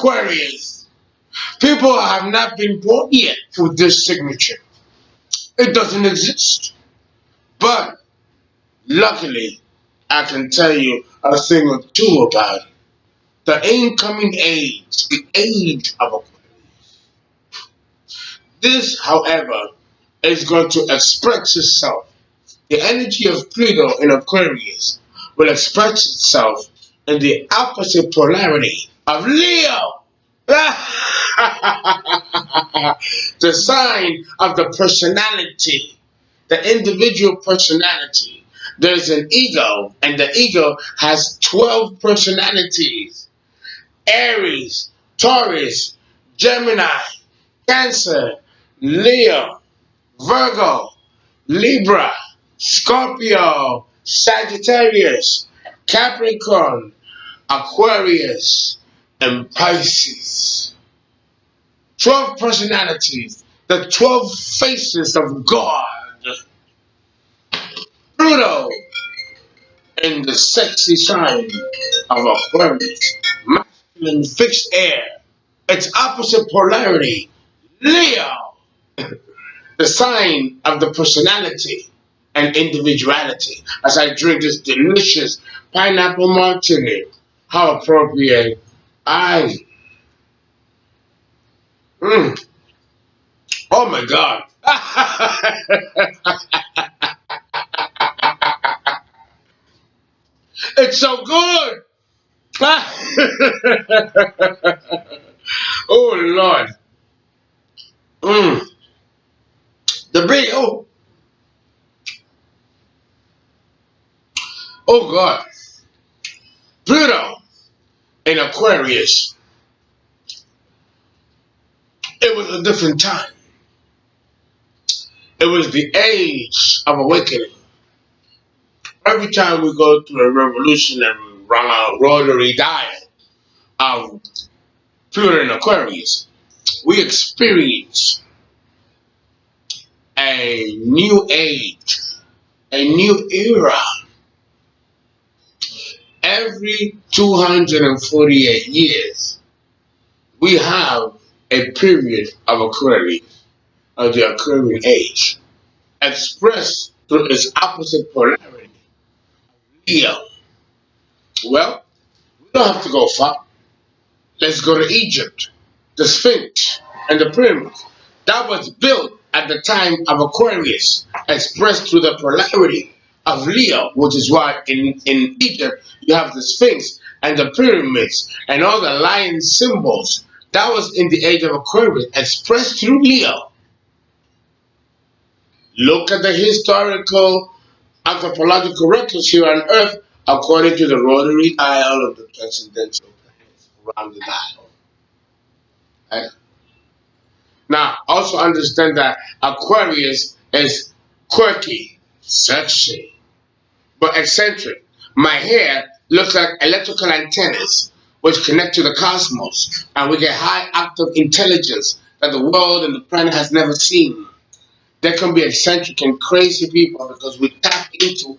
Aquarius. People have not been born yet with this signature. It doesn't exist. But luckily, I can tell you a thing or two about it. The incoming age, the age of Aquarius. This, however, is going to express itself. The energy of Pluto in Aquarius will express itself in the opposite polarity of Leo. The sign of the personality, the individual personality. There's an ego, and the ego has 12 personalities: Aries, Taurus, Gemini, Cancer, Leo, Virgo, Libra, Scorpio, Sagittarius, Capricorn, Aquarius, and Pisces. 12 personalities, the 12 faces of God. Pluto in the sexy sign of Aquarius, masculine fixed air, its opposite polarity, Leo, the sign of the personality and individuality. As I drink this delicious pineapple martini, how appropriate. I, oh my God. It's so good. Oh Lord. Mm. The big, oh God. Pluto in Aquarius. It was a different time. It was the age of awakening. Every time we go through a revolutionary rotary dial of Pluto in Aquarius, we experience a new age, a new era. Every 248 years, we have a period of Aquarius, of the Aquarian age, expressed through its opposite polarity, Leo. Well, we don't have to go far. Let's go to Egypt, the Sphinx, and the pyramids. That was built at the time of Aquarius, expressed through the polarity of Leo, which is why in Egypt you have the Sphinx and the pyramids and all the lion symbols. That was in the age of Aquarius, expressed through Leo. Look at the historical anthropological records here on Earth according to the rotary dial of the transcendental planets around the dial. Right? Now, also understand that Aquarius is quirky, sexy, but eccentric. My hair looks like electrical antennas which connect to the cosmos, and we get high octave intelligence that the world and the planet has never seen. There can be eccentric and crazy people because we tap into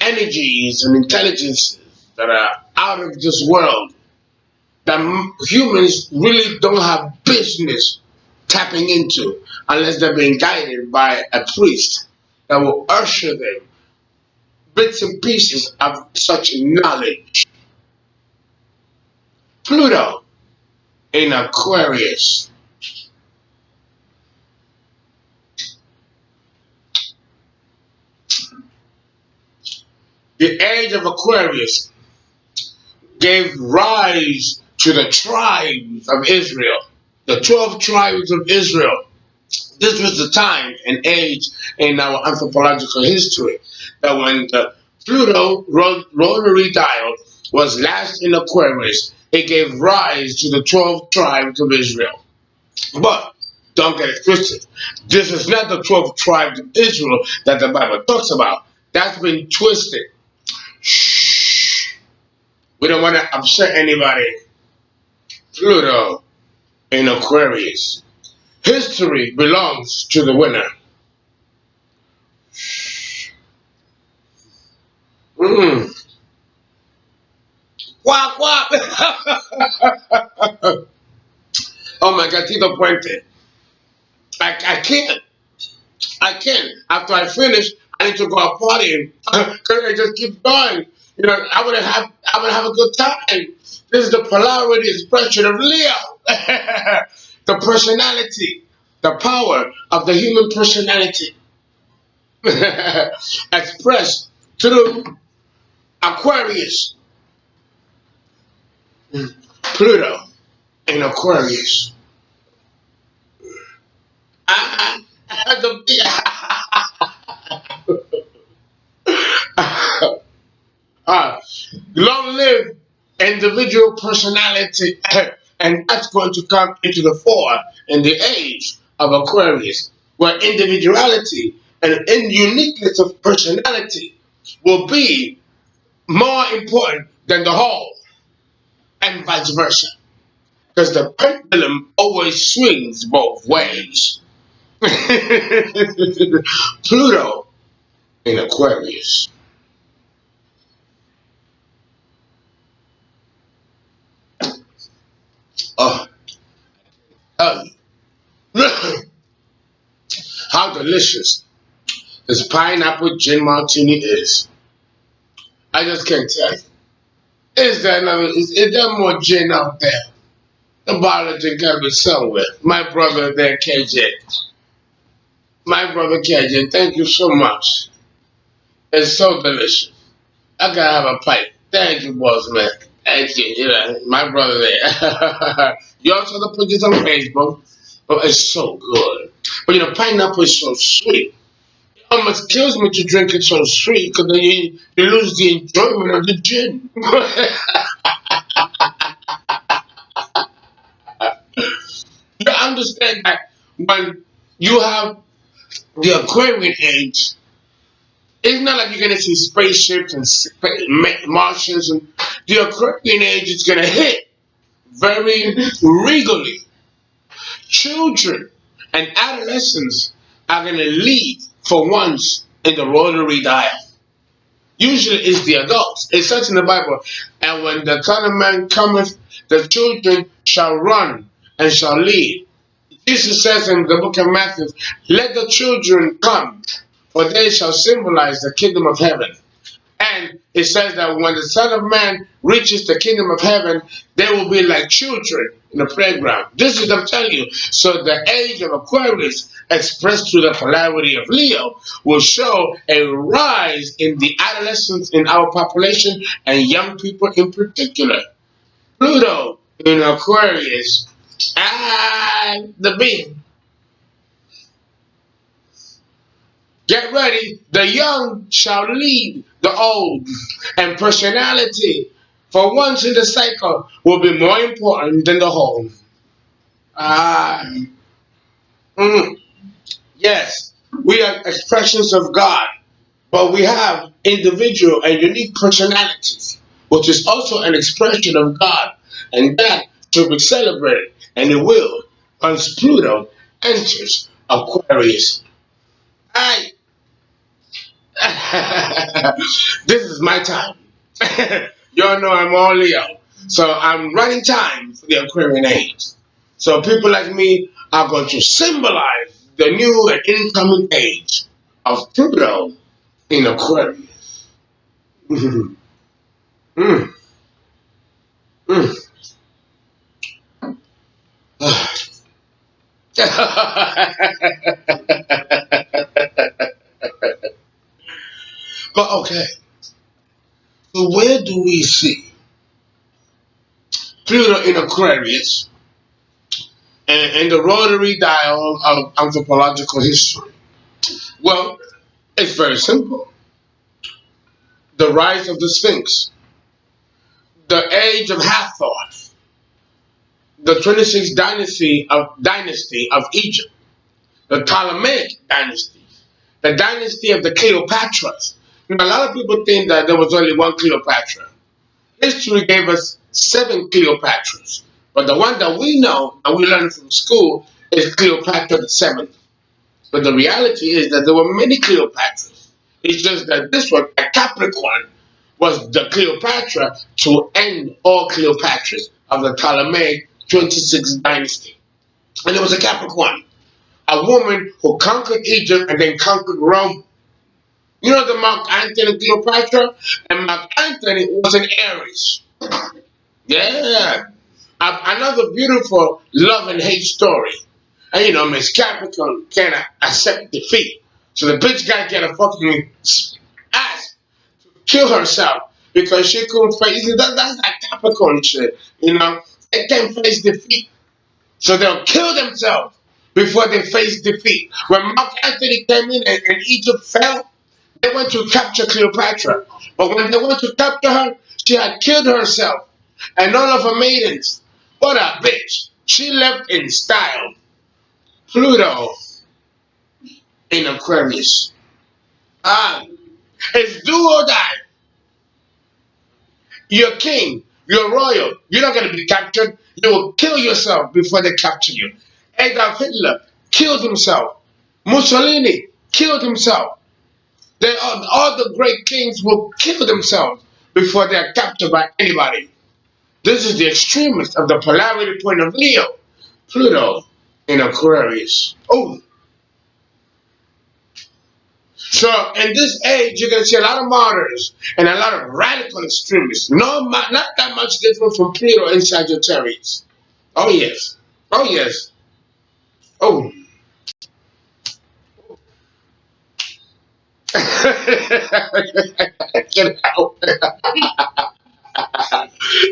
energies and intelligences that are out of this world that humans really don't have business tapping into unless they're being guided by a priest that will usher them bits and pieces of such knowledge. Pluto in Aquarius. The age of Aquarius gave rise to the tribes of Israel, the 12 tribes of Israel. This was the time and age in our anthropological history that when the Pluto rotary dial was last in Aquarius, it gave rise to the 12 tribes of Israel. But don't get it twisted. This is not the 12 tribes of Israel that the Bible talks about. That's been twisted. Shh. We don't want to upset anybody. Pluto in Aquarius. History belongs to the winner. Mm. Quack, quack. Oh my God, Tito Puente. I can't. I can't. After I finish, I need to go out partying because I just keep going. You know, I would have a good time. This is the polarity expression of Leo. The personality, the power of the human personality expressed through Aquarius, Pluto in Aquarius. I, uh, long live individual personality, and that's going to come into the fore in the age of Aquarius, where individuality and uniqueness of personality will be more important than the whole, and vice versa. Because the pendulum always swings both ways. Pluto in Aquarius. Oh, oh. How delicious this pineapple gin martini is. I just can't tell you. Is there more gin out there? The bottle of gin gotta be somewhere. My brother there, KJ. My brother KJ, thank you so much. It's so delicious. I gotta have a pipe. Thank you, boss man. Thank you. You know, my brother there. You also the pictures on Facebook. Oh, it's so good. But you know, pineapple is so sweet. It almost kills me to drink it so sweet because then you lose the enjoyment of the gin. You understand that when you have the Aquarian age, it's not like you're gonna see spaceships and Martians. And the Aquarian age is gonna hit very regally. Children and adolescents are gonna lead for once in the rotary dial. Usually it's the adults. It says in the Bible, and when the Son of Man cometh, the children shall run and shall lead. Jesus says in the book of Matthew, let the children come, for they shall symbolize the kingdom of heaven. And it says that when the Son of Man reaches the kingdom of heaven, they will be like children in the playground. This is what I'm telling you. So the age of Aquarius, expressed through the polarity of Leo, will show a rise in the adolescents in our population and young people in particular. Pluto in Aquarius. The bee. Get ready, the young shall lead the old, and personality, for once in the cycle, will be more important than the whole. Ah, mm, yes, we are expressions of God, but we have individual and unique personalities, which is also an expression of God, and that should be celebrated, and it will, once Pluto enters Aquarius. I This is my time. Y'all know I'm all Leo. So I'm running time for the Aquarian age. So people like me are going to symbolize the new and incoming age of Pluto in Aquarius. Mm, mm, mm. But okay, so where do we see Pluto in Aquarius and the rotary dial of anthropological history? Well, it's very simple. The rise of the Sphinx, the age of Hathor, the 26th dynasty of Egypt, the Ptolemaic dynasty, the dynasty of the Cleopatras. Now, a lot of people think that there was only one Cleopatra. History gave us 7 Cleopatras, but the one that we know and we learned from school is Cleopatra the seventh. But the reality is that there were many Cleopatras. It's just that this one, a Capricorn, was the Cleopatra to end all Cleopatras of the Ptolemaic 26th dynasty. And it was a Capricorn, a woman who conquered Egypt and then conquered Rome. You know the Mark Antony Cleopatra? And Mark Antony was an Aries. Yeah. Another beautiful love and hate story. And you know, Miss Capricorn can't accept defeat. So the bitch got to get a fucking ass to kill herself because she couldn't face it. That's that Capricorn shit. You know, they can't face defeat. So they'll kill themselves before they face defeat. When Mark Antony came in and Egypt fell, they went to capture Cleopatra. But when they went to capture her, she had killed herself and all of her maidens. What a bitch. She left in style. Pluto in Aquarius. Ah, it's do or die. You're king. You're royal. You're not going to be captured. You will kill yourself before they capture you. Adolf Hitler killed himself. Mussolini killed himself. All the great kings will kill themselves before they are captured by anybody. This is the extremist of the polarity point of Leo. Pluto in Aquarius. Oh, so in this age, you're going to see a lot of martyrs and a lot of radical extremists. No, not that much different from Pluto in Sagittarius. Oh yes. Oh yes. Oh. Get out.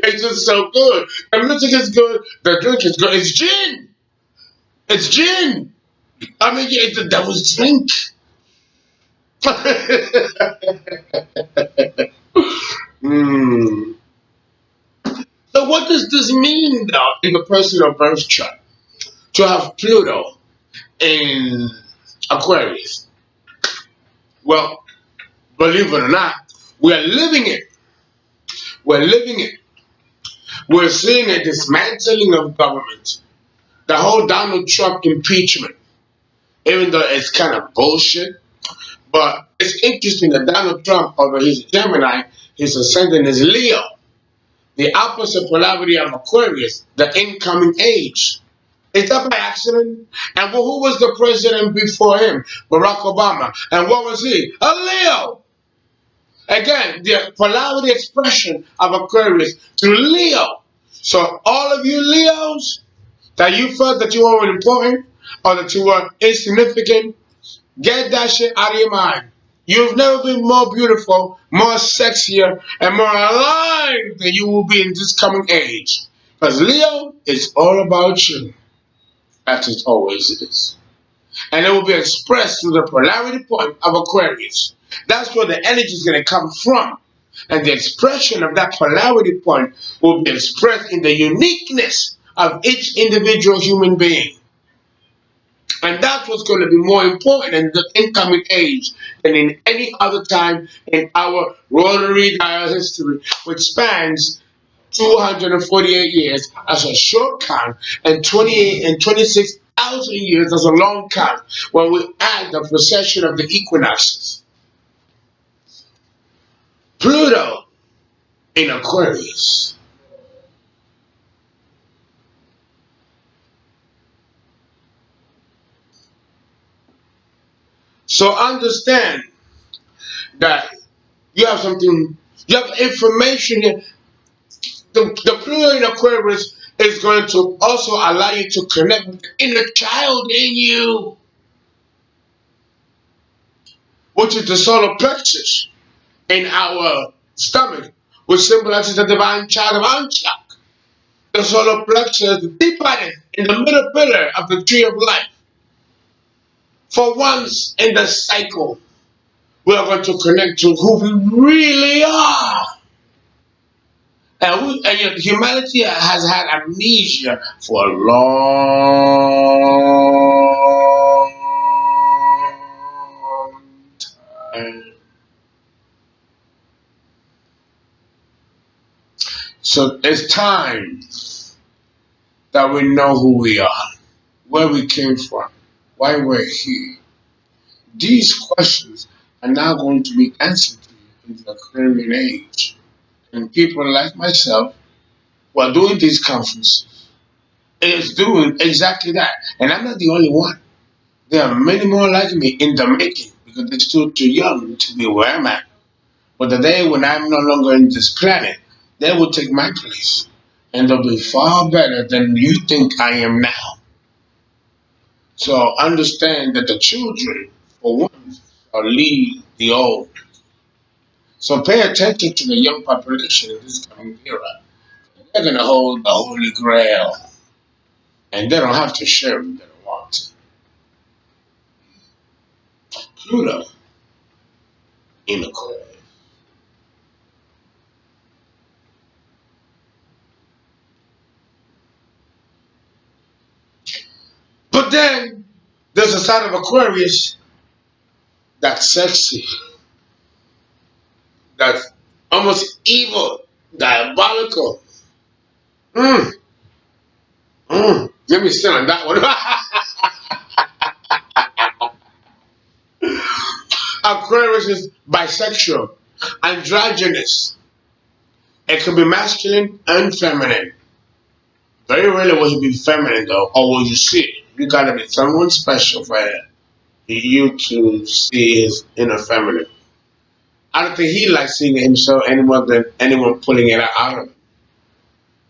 It's just so good. The music is good. The drink is good. It's gin. It's gin. I mean, yeah, it's the devil's drink. Hmm. So what does this mean, though, in the personal birth chart? To have Pluto in Aquarius. Well, believe it or not, we're living it. We're living it. We're seeing a dismantling of government. The whole Donald Trump impeachment, even though it's kind of bullshit, but it's interesting that Donald Trump, although he's a Gemini, his ascendant is Leo, the opposite polarity of Aquarius, the incoming age. Is that by accident? And who was the president before him? Barack Obama. And what was he? A Leo. Again, the polarity expression of Aquarius to Leo. So all of you Leos that you felt that you weren't important or that you were insignificant, get that shit out of your mind. You've never been more beautiful, more sexier, and more alive than you will be in this coming age. Because Leo is all about you, as it always is. And it will be expressed through the polarity point of Aquarius. That's where the energy is going to come from. And the expression of that polarity point will be expressed in the uniqueness of each individual human being. And that's what's going to be more important in the incoming age than in any other time in our rotary dial history, which spans 248 years as a short count and 28 and 26,000 years as a long count when we add the precession of the equinoxes. Pluto in Aquarius. So understand that you have something, you have information here. The Pluto in Aquarius is going to also allow you to connect with the inner child in you, which is the solar plexus in our stomach, which symbolizes the divine child of Anshak. The solar plexus, the deep body in the middle pillar of the tree of life. For once in the cycle, we are going to connect to who we really are. And yet humanity has had amnesia for a long time. So it's time that we know who we are, where we came from, why we're here. These questions are now going to be answered to you into the Aquarian age. And people like myself who are doing these conferences is doing exactly that. And I'm not the only one. There are many more like me in the making because they're still too young to be where I'm at. But the day when I'm no longer in this planet, they will take my place. And they'll be far better than you think I am now. So understand that the children, for one, are lead the old. So pay attention to the young population in this coming era. They're going to hold the Holy Grail. And they don't have to share it if they don't want to. Pluto in Aquarius. But then there's a side of Aquarius that's sexy, that's almost evil, diabolical. Mm, Let me sit on that one. Aquarius is bisexual, androgynous. It can be masculine and feminine. Very rarely will he be feminine though, or will you see it? You gotta be someone special for you to see his inner feminine. I don't think he likes seeing himself any more than anyone pulling it out of him.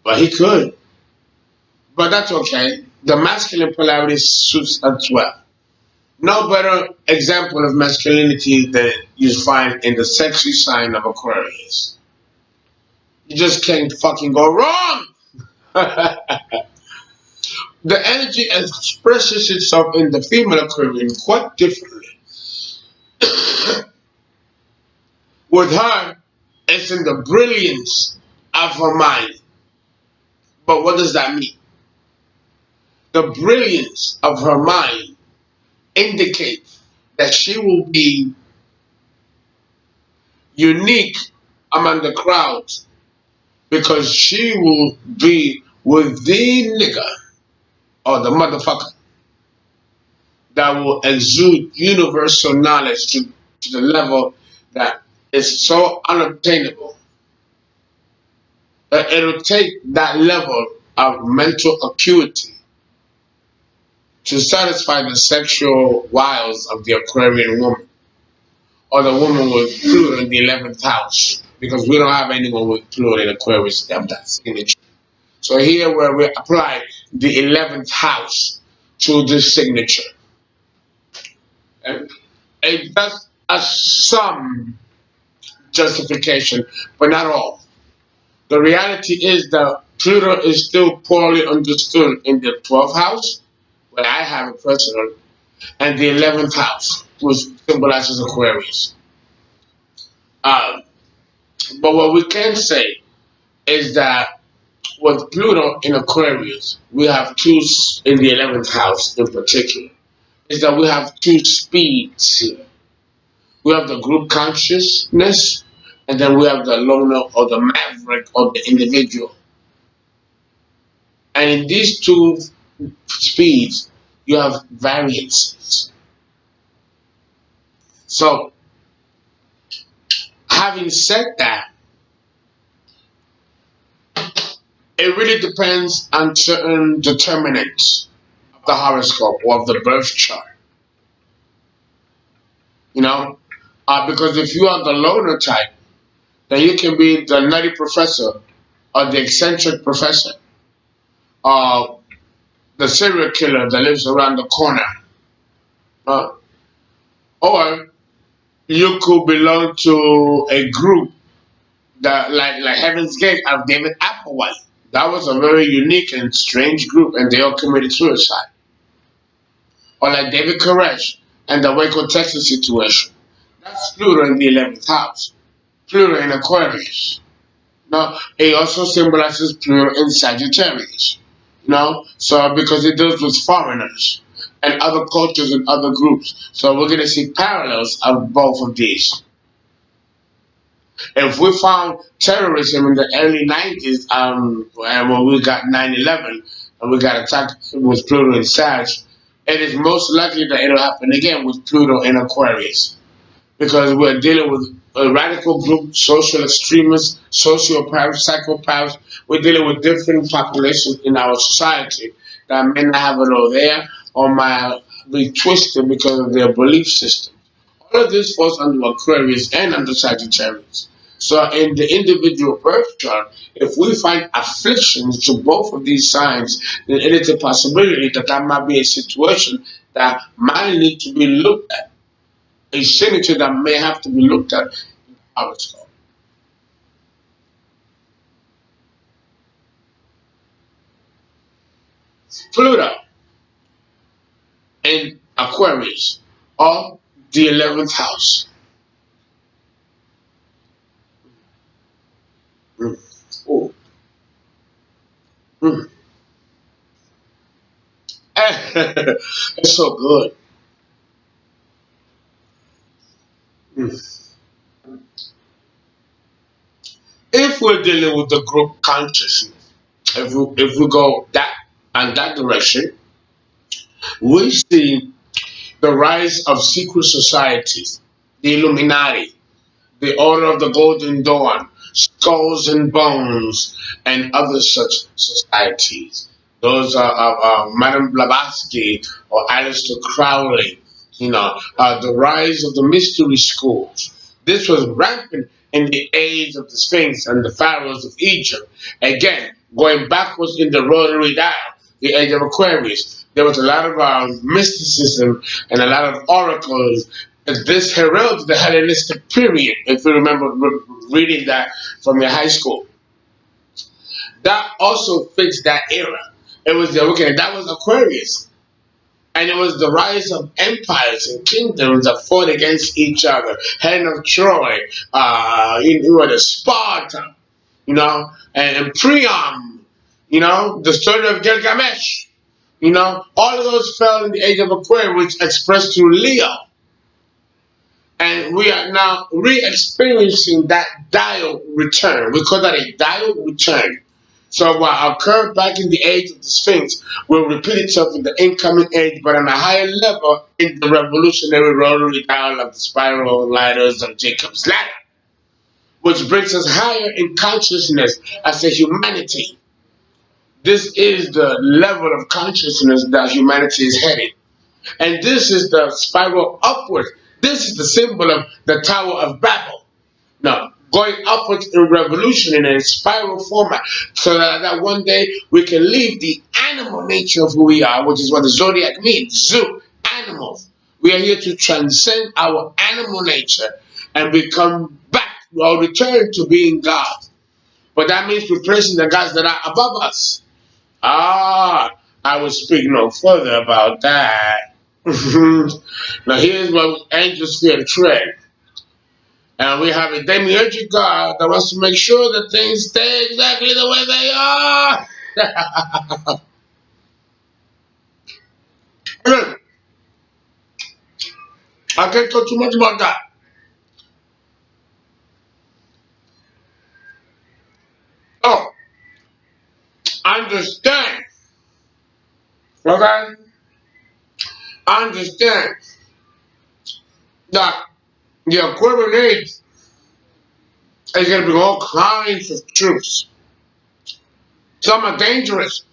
But he could. But that's okay. The masculine polarity suits us well. No better example of masculinity than you find in the sexy sign of Aquarius. You just can't fucking go wrong. The energy expresses itself in the female Aquarian quite differently. With her, it's in the brilliance of her mind. But what does that mean? The brilliance of her mind indicates that she will be unique among the crowds because she will be with the nigger or the motherfucker that will exude universal knowledge to the level that is so unobtainable that it'll take that level of mental acuity to satisfy the sexual wiles of the Aquarian woman or the woman with Pluto in the 11th house because we don't have anyone with Pluto in Aquarius of that signature. So here where we apply the 11th house to this signature. And it does some justification, but not all. The reality is that Pluto is still poorly understood in the 12th house, where I have it personally, and the 11th house, which symbolizes Aquarius. Um, but what we can say is that with Pluto in Aquarius, we have two, in the 11th house in particular, is that we have two speeds here. We have the group consciousness, and then we have the loner or the maverick or the individual. And in these two speeds, you have variances. So, having said that, it really depends on certain determinants of the horoscope or of the birth chart. You know, because if you are the loner type, then you can be the nutty professor or the eccentric professor or the serial killer that lives around the corner. Uh, or you could belong to a group that like Heaven's Gate of David Applewhite. That was a very unique and strange group, and they all committed suicide. Or like David Koresh and the Waco, Texas situation. That's Pluto in the 11th house. Pluto in Aquarius. Now, it also symbolizes Pluto in Sagittarius. So because it deals with foreigners and other cultures and other groups. So we're going to see parallels of both of these. If we found terrorism in the early 90s, and when we got 9/11 and we got attacked with Pluto in Sag, it is most likely that it'll happen again with Pluto in Aquarius because we're dealing with a radical group, social extremists, sociopaths, psychopaths. We're dealing with different populations in our society that may not have it all there or might be twisted because of their belief system. All of this falls under Aquarius and under Sagittarius. So in the individual birth chart, if we find afflictions to both of these signs, then it is a possibility that that might be a situation that might need to be looked at, a signature that may have to be looked at. How it's called. Pluto in Aquarius, or the 11th house. Mm. Oh. Mm. It's so good. Mm. If we're dealing with the group consciousness, if we go that direction, we see the rise of secret societies, the Illuminati, the Order of the Golden Dawn, Skulls and Bones, and other such societies. Those are Madame Blavatsky or Aleister Crowley, the rise of the mystery schools. This was rampant in the age of the Sphinx and the pharaohs of Egypt. Again, going backwards in the rotary dial, the age of Aquarius. There was a lot of mysticism and a lot of oracles. And this heralds the Hellenistic period, if you remember reading that from your high school. That also fits that era. It was the okay, that was Aquarius. And it was the rise of empires and kingdoms that fought against each other. Helen of Troy, you were the Sparta, and Priam, the story of Gilgamesh, all of those fell in the age of Aquarius, which expressed through Leo. And we are now re-experiencing that dial return. We call that a dial return. So what occurred back in the age of the Sphinx will repeat itself in the incoming age, but on a higher level in the revolutionary rotary dial of the spiral ladders of Jacob's ladder, which brings us higher in consciousness as a humanity. This is the level of consciousness that humanity is heading. And this is the spiral upward. This is the symbol of the Tower of Babel. Now, going upwards in revolution in a spiral format, so that one day we can leave the animal nature of who we are, which is what the zodiac means, zoo, animals. We are here to transcend our animal nature and become back or return to being God. But that means replacing the gods that are above us. Ah, I will speak no further about that. Now here's what angels fear to tread. And we have a demiurgic God that wants to make sure that things stay exactly the way they are. I can't talk too much about that. Oh, understand. Okay? Understand that the Aquarian age is going to bring all kinds of truths. Some are dangerous,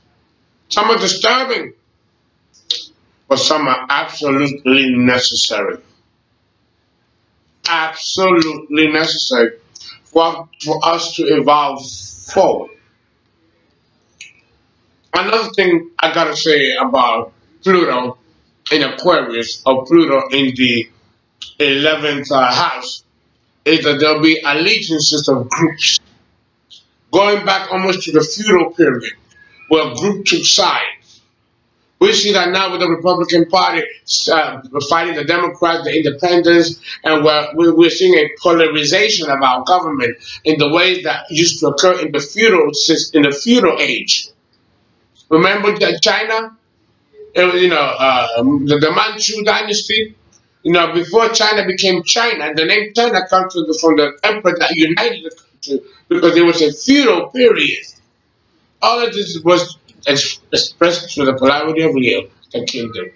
some are disturbing, but some are absolutely necessary. Absolutely necessary for us to evolve forward. Another thing I gotta say about Pluto in Aquarius or Pluto in the 11th house is that there'll be allegiances of groups going back almost to the feudal period where a group took sides. We see that now with the Republican Party fighting the Democrats, the Independents, and we're seeing a polarization of our government in the ways that used to occur in the feudal age. Remember that China, the Manchu dynasty. Before China became China, the name China comes from the emperor that united the country because it was a feudal period. All of this was expressed through the polarity of Leo, the kingdom.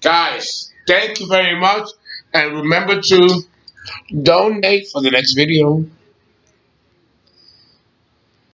Guys, thank you very much, and remember to Donate for the next video.